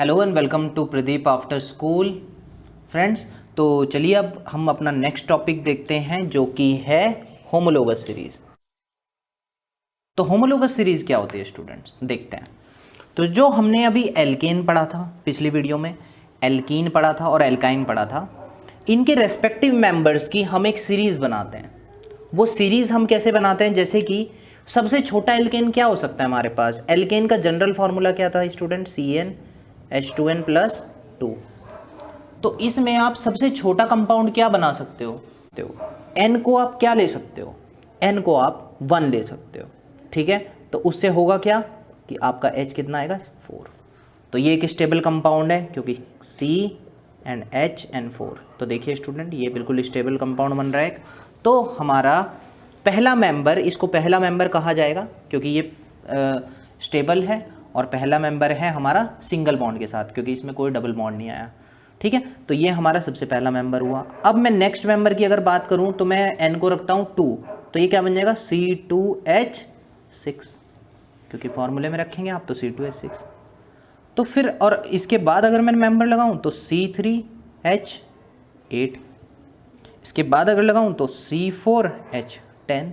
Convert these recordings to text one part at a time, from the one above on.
Hello and welcome to Pradeep after school friends. तो चलिए अब हम अपना नेक्स्ट टॉपिक देखते हैं जो कि है होमोलोगस सीरीज। तो होमोलोगस सीरीज क्या होती है स्टूडेंट्स, देखते हैं। तो जो हमने अभी एल्केन पढ़ा था पिछली वीडियो में, एल्कीन पढ़ा था और एल्काइन पढ़ा था, इनके रेस्पेक्टिव मेंबर्स की हम एक सीरीज बनाते हैं। वो सीरीज हम कैसे बनाते हैं, जैसे कि सबसे छोटा एल्केन क्या हो सकता है हमारे पास। एल्केन का जनरल फॉर्मूला क्या था स्टूडेंट, CnH2n+2। तो इसमें आप सबसे छोटा कंपाउंड क्या बना सकते हो, n को आप क्या ले सकते हो, n को आप 1 ले सकते हो, ठीक है। तो उससे होगा क्या कि आपका H कितना आएगा, 4। तो ये एक स्टेबल कंपाउंड है क्योंकि C एंड H एंड 4। तो देखिए स्टूडेंट, ये बिल्कुल स्टेबल कंपाउंड बन रहा है। तो हमारा पहला मेंबर, इसको पहला मेंबर कहा जाएगा क्योंकि ये स्टेबल है, और पहला मेंबर है हमारा सिंगल बॉन्ड के साथ क्योंकि इसमें कोई डबल बॉन्ड नहीं आया, ठीक है। तो ये हमारा सबसे पहला मेंबर हुआ। अब मैं नेक्स्ट मेंबर की अगर बात करूं तो मैं n को रखता हूं 2, तो ये क्या बन जाएगा, C2H6, क्योंकि फॉर्मूले में रखेंगे आप तो C2H6। तो फिर और इसके बाद अगर मैं मेंबर लगाऊं तो C3H8, इसके बाद अगर लगाऊं तो C4H10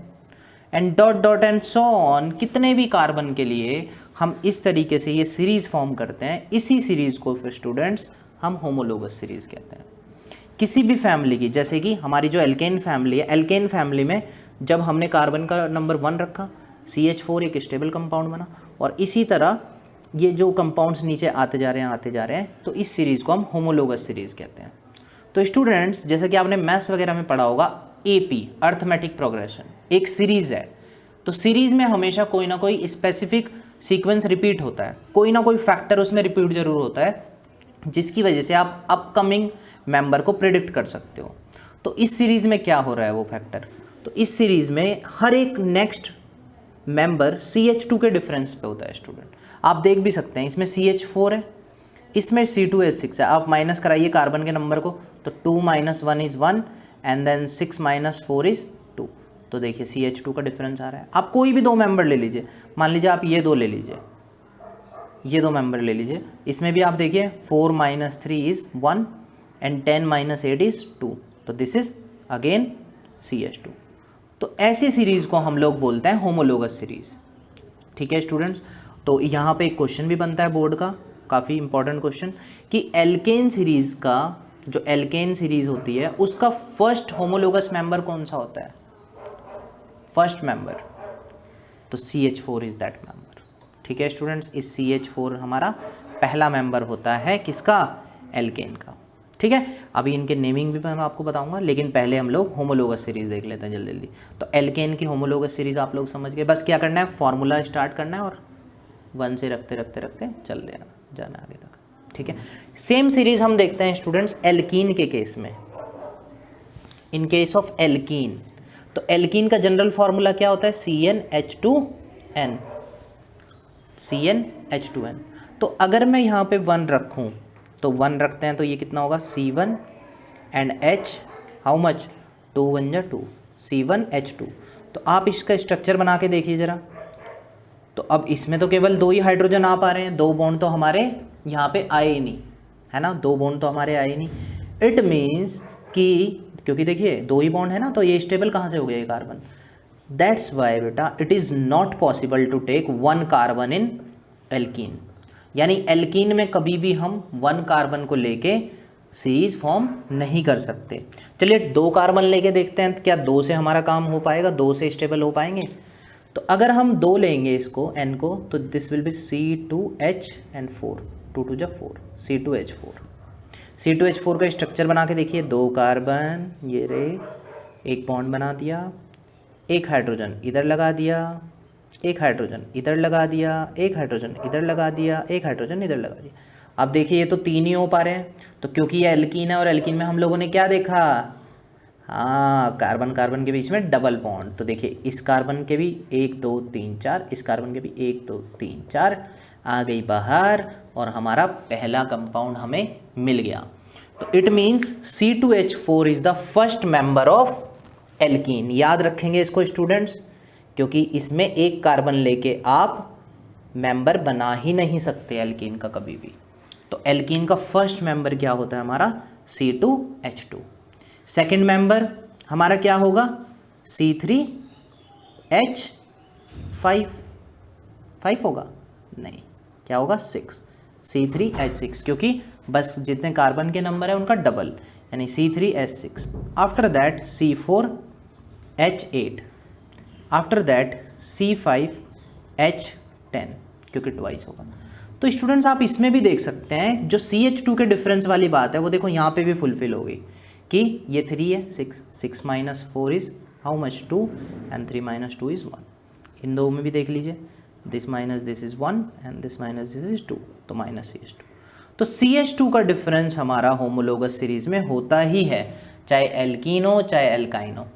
and dot dot and so on. कितने भी कार्बन के लिए हम इस तरीके से ये सीरीज फॉर्म करते हैं। इसी सीरीज को फिर स्टूडेंट्स हम होमोलोगस सीरीज कहते हैं। किसी भी फैमिली की, जैसे कि हमारी जो एल्केन फैमिली है, एल्केन फैमिली में जब हमने कार्बन का नंबर 1 रखा, CH4 एक स्टेबल कंपाउंड बना, और इसी तरह ये जो कंपाउंड्स नीचे आते जा रहे हैं, तो इस सीरीज़ को हम होमोलोगस सीरीज़ कहते हैं। तो स्टूडेंट्स, जैसा कि आपने मैथ्स वगैरह में पढ़ा होगा, AP अर्थमेटिक प्रोग्रेशन एक सीरीज़ है। तो सीरीज़ में हमेशा कोई ना कोई स्पेसिफिक सीक्वेंस रिपीट होता है, कोई ना कोई फैक्टर उसमें रिपीट जरूर होता है, जिसकी वजह से आप अपकमिंग मेंबर को प्रिडिक्ट कर सकते हो। तो इस सीरीज़ में क्या हो रहा है वो फैक्टर, तो इस सीरीज़ में हर एक नेक्स्ट मेंबर CH2 के डिफरेंस पे होता है स्टूडेंट। आप देख भी सकते हैं, इसमें CH4 है, इसमें C2H6 है। आप माइनस कराइए कार्बन के नंबर को, तो 2 - 1 = 1 एंड देन 6 - 4 = 2। तो देखिए CH2 का डिफरेंस आ रहा है। आप कोई भी 2 मेंबर ले लीजिए, मान लीजिए आप ये 2 ले लीजिए, ये 2 मेंबर ले लीजिए, इसमें भी आप देखिए 4 - 3 = 1 एंड 10 - 8 = 2। तो दिस इज अगेन CH2। तो ऐसी सीरीज़ को हम लोग बोलते हैं होमोलोगस सीरीज़, ठीक है स्टूडेंट्स। तो यहाँ पे एक क्वेश्चन भी बनता है बोर्ड का, काफ़ी इंपॉर्टेंट क्वेश्चन, कि एल्केन सीरीज़ का, जो एल्केन सीरीज़ होती है उसका फर्स्ट होमोलोगस मेंबर कौन सा होता है, फर्स्ट मेंबर, तो CH4 इज़ दैट मेंबर, ठीक है स्टूडेंट्स। इस CH4 हमारा पहला मेंबर होता है किसका, एल्केन का, ठीक है। अभी इनके नेमिंग भी मैं आपको बताऊंगा, लेकिन पहले हम लोग होमोलोगस सीरीज़ देख लेते हैं जल्दी जल्दी। तो एल्केन की होमोलोगस सीरीज़ आप लोग समझ गए। बस क्या करना है, फॉर्मूला स्टार्ट करना है और 1 से रखते रखते चल देना, जाना आगे तक, ठीक है। सेम सीरीज़ हम देखते हैं स्टूडेंट्स एल्कीन के केस में। इन केस ऑफ एल्कीन, तो एल्कीन का जनरल फॉर्मूला क्या होता है, CnH2n, CnH2n। तो अगर मैं यहाँ पे 1 रखूँ, तो 1 रखते हैं तो ये कितना होगा, C1 and H, how much, 2 × 1 = 2, C1H2। तो आप इसका स्ट्रक्चर बना के देखिए ज़रा। तो अब इसमें तो केवल 2 ही हाइड्रोजन आ पा रहे हैं, 2 बॉन्ड तो हमारे यहाँ पे आए ही नहीं, है ना, 2 बॉन्ड तो हमारे आए ही नहीं। इट मीन्स कि, क्योंकि देखिए 2 ही बॉन्ड है ना, तो ये स्टेबल कहाँ से हो गया ये कार्बन। दैट्स वाई बेटा it is not possible to take 1 carbon in alkene, यानी एल्कीन में कभी भी हम 1 कार्बन को लेके सीरीज फॉर्म नहीं कर सकते। चलिए 2 कार्बन लेके देखते हैं, क्या 2 से हमारा काम हो पाएगा, 2 से स्टेबल हो पाएंगे। तो अगर हम 2 लेंगे इसको, n को, तो this will be C2H4, 2 × 2 = 4, C2H4। C2H4 का स्ट्रक्चर बना के देखिए, 2 कार्बन, ये रे, एक बॉन्ड बना दिया, एक हाइड्रोजन इधर लगा दिया, एक हाइड्रोजन इधर लगा दिया, एक हाइड्रोजन इधर लगा दिया, एक हाइड्रोजन इधर लगा दिया। अब देखिए ये तो 3 ही हो पा रहे हैं, तो क्योंकि ये एल्कीन है और एल्कीन में हम लोगों ने क्या देखा, हाँ, कार्बन कार्बन के बीच में डबल बॉन्ड। तो देखिए इस कार्बन के भी 1 2 3 4, इस कार्बन के भी 1 2 3 4 आ गई बाहर, और हमारा पहला कंपाउंड हमें मिल गया। तो it means C2H4 is the first member of alkene. याद रखेंगे इसको स्टूडेंट्स, क्योंकि इसमें एक कार्बन लेके आप मेंबर बना ही नहीं सकते एल्कीन का कभी भी, तो एल्कीन का फर्स्ट मेंबर क्या होता है हमारा C2H2। सेकंड मेंबर हमारा क्या होगा C3H5, 5 होगा नहीं, क्या होगा 6, C3H6, क्योंकि बस जितने कार्बन के नंबर है उनका डबल, यानी C3H6। After that C4H8, after that C5H10, क्योंकि ट्वाइस होगा। तो स्टूडेंट्स आप इसमें भी देख सकते हैं जो CH2 के डिफरेंस वाली बात है वो देखो यहाँ पे भी फुलफिल होगी कि ये 3 है 6 minus 4 is how much 2 and 3 minus 2 is 1। इन दो में भी देख लीजिए, this minus this is 1 and this minus this is 2, तो माइनस CH2। तो CH2 का डिफरेंस हमारा होमोलोगस सीरीज में होता ही है, चाहे एल्कीन हो चाहे एल्काइन हो।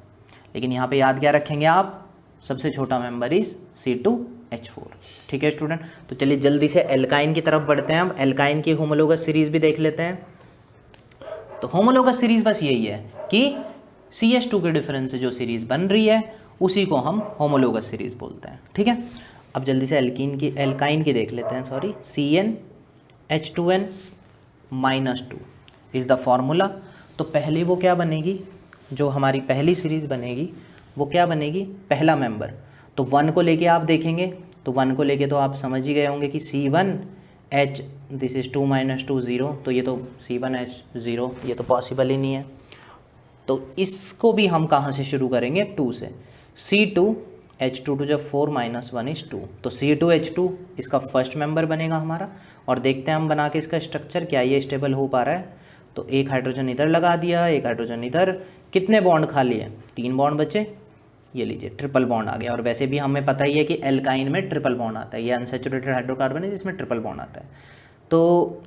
लेकिन यहाँ पे याद क्या रखेंगे आप, सबसे छोटा मेंबर इज C2H4। ठीक है स्टूडेंट, तो चलिए जल्दी से एल्काइन की तरफ बढ़ते हैं। अब एल्काइन की होमोलोगस सीरीज भी देख लेते हैं। तो होमोलोगस सीरीज बस यही है कि CH2 के डिफरेंस से जो सीरीज बन रही है उसी को हम होमोलोगस सीरीज बोलते हैं। ठीक है, अब जल्दी से एल्काइन की देख लेते हैं। Sorry, CnH2n -2 is the formula. तो पहले वो क्या बनेगी, जो हमारी पहली सीरीज बनेगी वो क्या बनेगी, पहला मेंबर। तो 1 को लेके आप देखेंगे, तो 1 को लेके तो आप समझ ही गए होंगे कि C1H दिस इज़ 2 - 2 0, तो ये तो C1H0, ये तो पॉसिबल ही नहीं है। तो इसको भी हम कहाँ से शुरू करेंगे, 2 से। C2H2 टू जब 4 - 1 इज़ 2, तो C2H2 इसका फर्स्ट मेंबर बनेगा हमारा। और देखते हैं हम बना के इसका स्ट्रक्चर, क्या ये स्टेबल हो पा रहा है। तो एक हाइड्रोजन इधर लगा दिया, एक हाइड्रोजन इधर, कितने बॉन्ड खाली है, 3 बॉन्ड बचे, ये लीजिए ट्रिपल बॉन्ड आ गया। और वैसे भी हमें पता ही है कि एल्काइन में ट्रिपल बॉन्ड आता है, ये अनसैचुरेटेड हाइड्रोकार्बन है जिसमें ट्रिपल बॉन्ड आता है। तो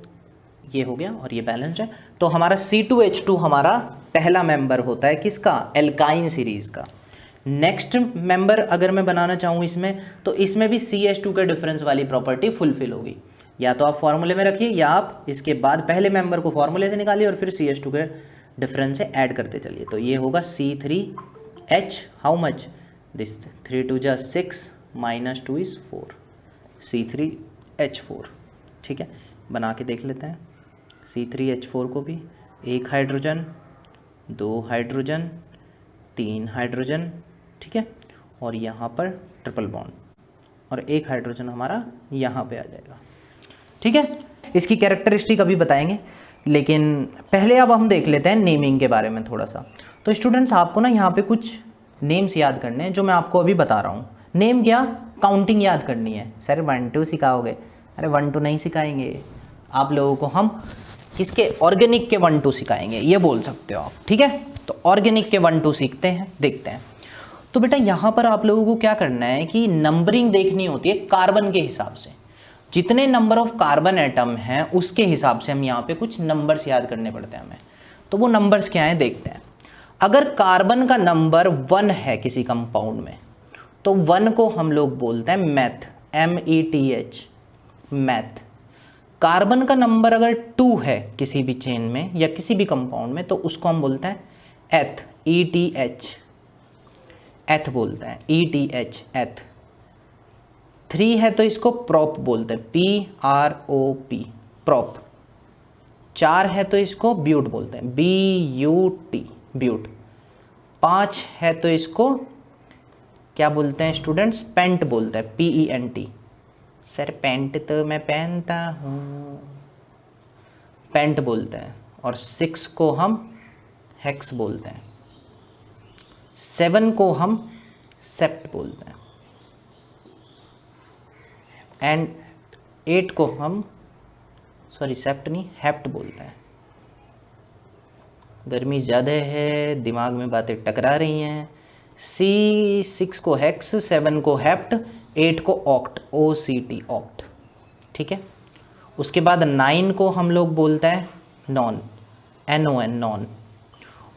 ये हो गया और ये बैलेंस है। तो हमारा C2H2 हमारा पहला मेंबर होता है किसका, एल्काइन सीरीज़ का। नेक्स्ट मेंबर अगर मैं बनाना चाहूँ इसमें, तो इसमें भी CH2 के डिफरेंस वाली प्रॉपर्टी फुलफिल होगी। या तो आप फॉर्मूले में रखिए या आप इसके बाद पहले मेंबर को फॉर्मूले से निकालिए और फिर CH2 के डिफरेंस से ऐड करते चलिए। तो ये होगा C3H, हाउ मच, दिस 3 2 जा 6 - 2 इज़ 4, C3H4। ठीक है, बना के देख लेते हैं। C3H4 को भी, एक हाइड्रोजन, 2 हाइड्रोजन, 3 हाइड्रोजन, ठीक है, और यहाँ पर ट्रिपल बॉन्ड, और एक हाइड्रोजन हमारा यहाँ पे आ जाएगा। ठीक है, इसकी कैरेक्टरिस्टिक अभी बताएंगे, लेकिन पहले अब हम देख लेते हैं नेमिंग के बारे में थोड़ा सा। तो स्टूडेंट्स आपको ना यहाँ पे कुछ नेम्स याद करने हैं जो मैं आपको अभी बता रहा हूँ। नेम क्या, काउंटिंग याद करनी है। सर 1 2 सिखाओगे, अरे 1 2 नहीं सिखाएंगे आप लोगों को, हम किसके, ऑर्गेनिक के 1 2 सिखाएंगे, ये बोल सकते हो आप। ठीक है, तो ऑर्गेनिक के 1 2 सीखते हैं, देखते हैं। तो बेटा यहाँ पर आप लोगों को क्या करना है कि नंबरिंग देखनी होती है कार्बन के हिसाब से। जितने नंबर ऑफ कार्बन एटम हैं उसके हिसाब से हम यहाँ पे कुछ नंबर्स याद करने पड़ते हैं हमें। तो वो नंबर्स क्या हैं देखते हैं। अगर कार्बन का नंबर 1 है किसी कंपाउंड में, तो 1 को हम लोग बोलते हैं मैथ, METH, मैथ। कार्बन का नंबर अगर 2 है किसी भी चेन में या किसी भी कंपाउंड में, तो उसको हम बोलते हैं एथ, ETH, एथ बोलते हैं, ETH, एथ। 3 है तो इसको प्रॉप बोलते हैं, PROP, प्रॉप। 4 है तो इसको ब्यूट बोलते हैं, BUT, ब्यूट। 5 है तो इसको क्या बोलते हैं स्टूडेंट्स, पेंट बोलते हैं, PENT। सर पेंट तो मैं पहनता हूँ, पेंट बोलते हैं। और 6 को हम हेक्स बोलते हैं, 7 को हम सेप्ट बोलते हैं, एंड 8 को हम, सॉरी सेप्ट नहीं, हेप्ट बोलते हैं। गर्मी ज़्यादा है, दिमाग में बातें टकरा रही हैं। 6 को हेक्स, 7 को हेप्ट, 8 को ऑक्ट, OCT, ऑक्ट। ठीक है, उसके बाद 9 को हम लोग बोलते हैं नॉन, NON, नॉन।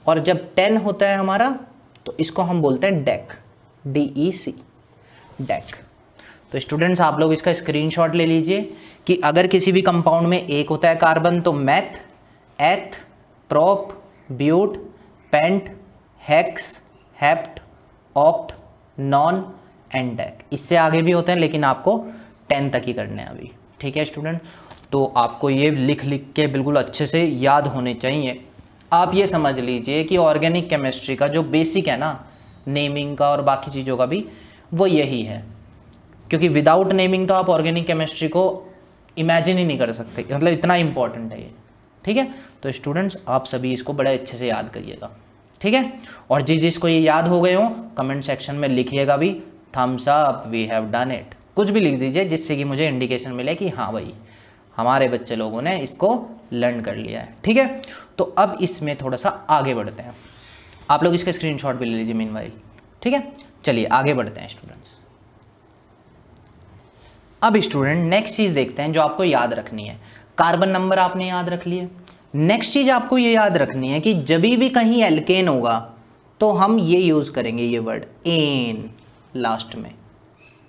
और जब 10 होता है हमारा तो इसको हम बोलते हैं डेक, DEC, डेक। तो स्टूडेंट्स आप लोग इसका स्क्रीनशॉट ले लीजिए कि अगर किसी भी कंपाउंड में एक होता है कार्बन, तो meth, eth, prop, but, pent, hex, hept, oct, non and dec. इससे आगे भी होते हैं लेकिन आपको 10 तक ही करने हैं अभी। ठीक है स्टूडेंट, तो आपको ये लिख लिख के बिल्कुल अच्छे से याद होने चाहिए। आप ये समझ लीजिए कि ऑर्गेनिक केमिस्ट्री का जो बेसिक है ना, नेमिंग का और बाकी चीज़ों का भी, वो यही है, क्योंकि विदाउट नेमिंग तो आप ऑर्गेनिक केमिस्ट्री को इमेजिन ही नहीं कर सकते, मतलब इतना इंपॉर्टेंट है ये। ठीक है, तो स्टूडेंट्स आप सभी इसको बड़े अच्छे से याद करिएगा। ठीक है, और जिसको ये याद हो गए हो कमेंट सेक्शन में लिखिएगा भी, thumbs up, we have done it, कुछ भी लिख दीजिए जिससे कि मुझे इंडिकेशन मिले कि हाँ भाई हमारे बच्चे लोगों ने इसको लर्न कर लिया है। ठीक है, तो अब इसमें थोड़ा सा आगे बढ़ते हैं। आप लोग इसके स्क्रीनशॉट भी ले लीजिए मीनवाइल। ठीक है, चलिए आगे बढ़ते हैं स्टूडेंट्स। अब स्टूडेंट नेक्स्ट चीज़ देखते हैं जो आपको याद रखनी है। कार्बन नंबर आपने याद रख लिए। नेक्स्ट चीज़ आपको ये याद रखनी है कि जब भी कहीं एल्केन होगा तो हम ये यूज़ करेंगे, ये वर्ड एन लास्ट में।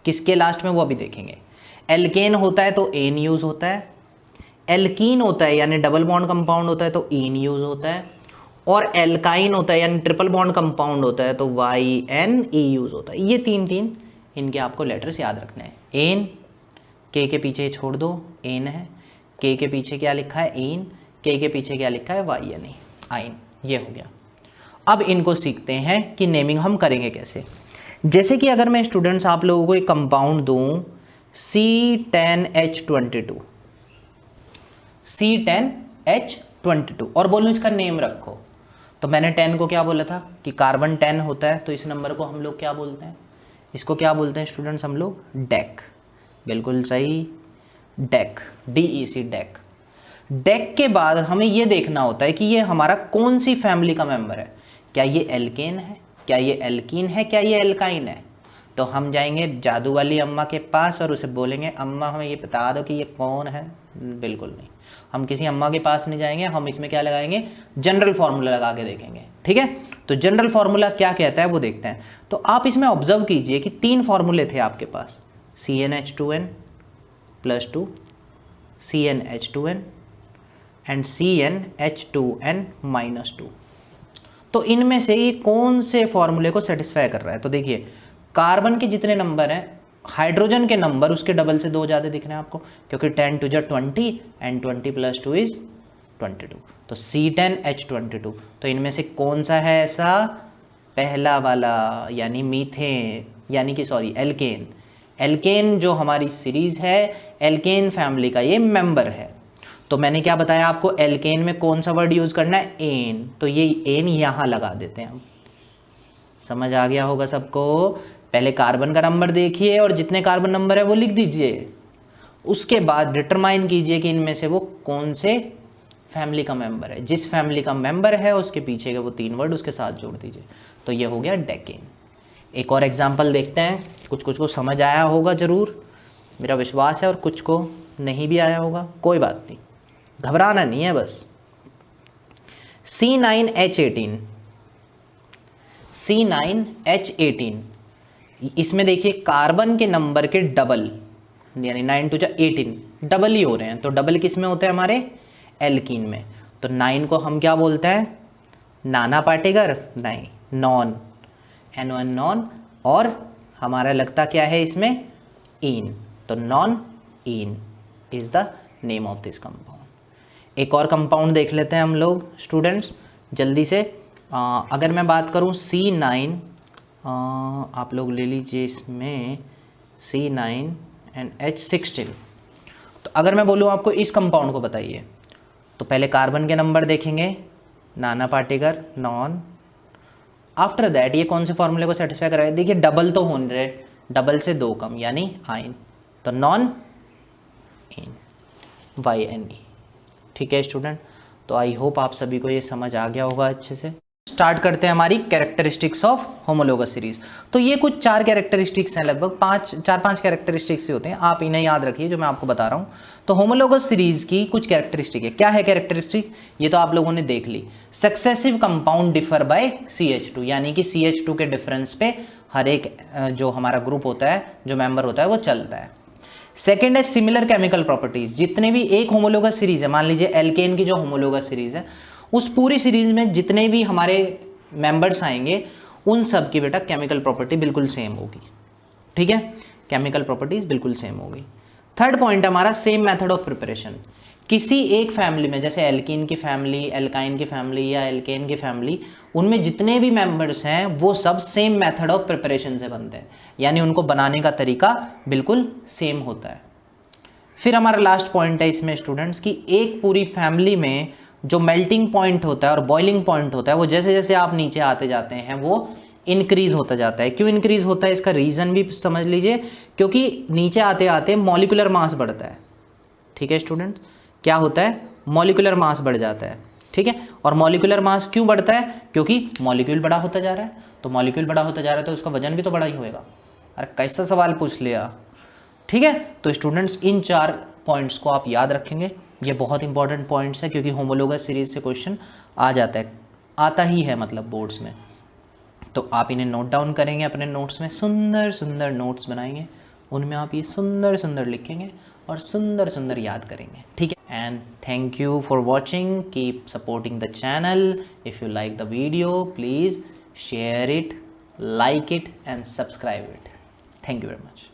किसके लास्ट में वो अभी देखेंगे। एल्केन होता है तो एन यूज़ होता है, एल्कीन होता है यानी डबल बॉन्ड कंपाउंड होता है तो इन यूज़ होता है, और एल्काइन होता है यानी ट्रिपल बॉन्ड कंपाउंड होता है तो वाई एन ई यूज़ होता है। ये तीन इनके आपको लेटर्स याद रखने हैं। एन, के पीछे छोड़ दो, एन है, के पीछे क्या लिखा है, इन, के पीछे क्या लिखा है, वाई यानी आइन। ये हो गया। अब इनको सीखते हैं कि नेमिंग हम करेंगे कैसे। जैसे कि अगर मैं स्टूडेंट्स आप लोगों को एक कंपाउंड दूं C10H22, C10H22 और बोलूं इसका नेम रखो, तो मैंने 10 को क्या बोला था कि कार्बन 10 होता है, तो इस नंबर को हम लोग क्या बोलते हैं, इसको क्या बोलते हैं स्टूडेंट्स हम लोग, डेक। बिल्कुल सही, डेक, DEC, डेक। डेक के बाद हमें ये देखना होता है कि ये हमारा कौन सी फैमिली का मेंबर है। क्या ये एल्केन है, क्या ये एल्कीन है, क्या ये एल्काइन है। तो हम जाएंगे जादू वाली अम्मा के पास और उसे बोलेंगे अम्मा हमें ये बता दो कि ये कौन है। बिल्कुल नहीं, हम किसी अम्मा के पास नहीं जाएंगे, हम इसमें क्या लगाएंगे, जनरल फार्मूला लगा के देखेंगे। ठीक है, तो जनरल फार्मूला क्या कहता है वो देखते हैं। तो आप इसमें ऑब्जर्व कीजिए कि 3 फार्मूले थे आपके पास, CnH2n+2, CnH2n एंड CnH2n-2। तो इनमें से ये कौन से फॉर्मूले को सेटिस्फाई कर रहा है। तो देखिए कार्बन के जितने नंबर हैं, हाइड्रोजन के नंबर उसके डबल से 2 ज़्यादा दिख रहे हैं आपको, क्योंकि 10 2 20 एंड 20 + 2 = 22। तो C10H22। तो इनमें से कौन सा है ऐसा, पहला वाला यानी मीथेन, यानी कि सॉरी एल्केन। एल्केन जो हमारी सीरीज है, एल्केन फैमिली का ये मेंबर है। तो मैंने क्या बताया आपको, एल्केन में कौन सा वर्ड यूज़ करना है, एन। तो ये एन यहाँ लगा देते हैं हम। समझ आ गया होगा सबको। पहले कार्बन का नंबर देखिए और जितने कार्बन नंबर है वो लिख दीजिए, उसके बाद डिटरमाइन कीजिए कि इनमें से वो कौन से फैमिली का मेंबर है। जिस फैमिली का मेंबर है उसके पीछे के वो 3 वर्ड उसके साथ जोड़ दीजिए। तो ये हो गया डेकेन। एक और एग्जाम्पल देखते हैं, कुछ को समझ आया होगा ज़रूर, मेरा विश्वास है, और कुछ को नहीं भी आया होगा, कोई बात नहीं, घबराना नहीं है बस। C9H18, C9H18, इसमें देखिए कार्बन के नंबर के डबल, यानी 9 2 18 डबल ही हो रहे हैं। तो डबल किस में होते हैं, हमारे एल्कीन में। तो 9 को हम क्या बोलते हैं, नाना पार्टिकर, नहीं, नॉन, N1 नॉन, और हमारा लगता क्या है इसमें, इन। तो non in is the name of this compound. एक और कंपाउंड देख लेते हैं हम लोग स्टूडेंट्स जल्दी से। अगर मैं बात करूं C9, आप लोग ले लीजिए इसमें C9 एंड H16। तो अगर मैं बोलूं आपको इस कंपाउंड को बताइए, तो पहले कार्बन के नंबर देखेंगे, नाना पार्टिकर, नॉन। आफ्टर दैट ये कौन से फॉर्मूले को सेटिस्फाई कर रहा है, देखिए डबल तो हो रहे, डबल से 2 कम यानी आइन। तो नॉन इन, YNE। ठीक है स्टूडेंट, तो आई होप आप सभी को ये समझ आ गया होगा अच्छे से। स्टार्ट करते हैं हमारी कैरेक्टरिस्टिक्स ऑफ होमोलोगस सीरीज। तो ये कुछ 4 कैरेक्टरिस्टिक्स हैं, लगभग 4-5 कैरेक्टरिस्टिक्स होते हैं, आप इन्हें याद रखिए जो मैं आपको बता रहा हूँ। तो होमोलोगस सीरीज की कुछ कैरेक्टरिस्टिक है। क्या है कैरेक्टरिस्टिक, ये तो आप लोगों ने देख ली। Successive compound differ by CH2, यानी कि CH2 के डिफरेंस पे हर एक जो हमारा ग्रुप होता है, जो मेंबर होता है, वो चलता है। सेकेंड है सिमिलर केमिकल प्रॉपर्टीज। जितने भी एक होमोलोगस सीरीज है, मान लीजिए एल्केन की जो होमोलोगस सीरीज है, उस पूरी सीरीज में जितने भी हमारे मेंबर्स आएंगे उन सब की बेटा केमिकल प्रॉपर्टी बिल्कुल सेम होगी। ठीक है, केमिकल प्रॉपर्टीज बिल्कुल सेम होगी। थर्ड पॉइंट हमारा सेम मेथड ऑफ प्रिपरेशन। किसी एक फैमिली में, जैसे एल्कीन की फैमिली, एल्काइन की फैमिली या एल्केन की फैमिली, उनमें जितने भी मेंबर्स हैं वो सब सेम मेथड ऑफ प्रिपरेशन से बनते हैं, यानी उनको बनाने का तरीका बिल्कुल सेम होता है। फिर हमारा लास्ट पॉइंट है इसमें स्टूडेंट्स कि एक पूरी फैमिली में जो मेल्टिंग पॉइंट होता है और बॉइलिंग पॉइंट होता है वो जैसे जैसे आप नीचे आते जाते हैं वो इंक्रीज होता जाता है। क्यों इंक्रीज होता है इसका रीज़न भी समझ लीजिए, क्योंकि नीचे आते आते मॉलिक्यूलर मास बढ़ता है। ठीक है स्टूडेंट, क्या होता है, मॉलिक्यूलर मास बढ़ जाता है। ठीक है, और मॉलिक्यूलर मास क्यों बढ़ता है, क्योंकि मॉलिक्यूल बड़ा होता जा रहा है, तो मॉलिक्यूल बड़ा होता जा रहा है तो उसका वजन भी तो बड़ा ही होएगा। अरे कैसा सवाल पूछ लिया। ठीक है, तो स्टूडेंट्स इन 4 पॉइंट्स को आप याद रखेंगे, ये बहुत इंपॉर्टेंट पॉइंट्स है क्योंकि होमोलोगस सीरीज से क्वेश्चन आ जाता है, आता ही है मतलब बोर्ड्स में। तो आप इन्हें नोट डाउन करेंगे अपने नोट्स में, सुंदर सुंदर नोट्स बनाएंगे, उनमें आप ये सुंदर सुंदर लिखेंगे और सुंदर सुंदर याद करेंगे। ठीक है, and thank you for watching, keep supporting the channel. If you like the video please share it, like it and subscribe it. Thank you very much.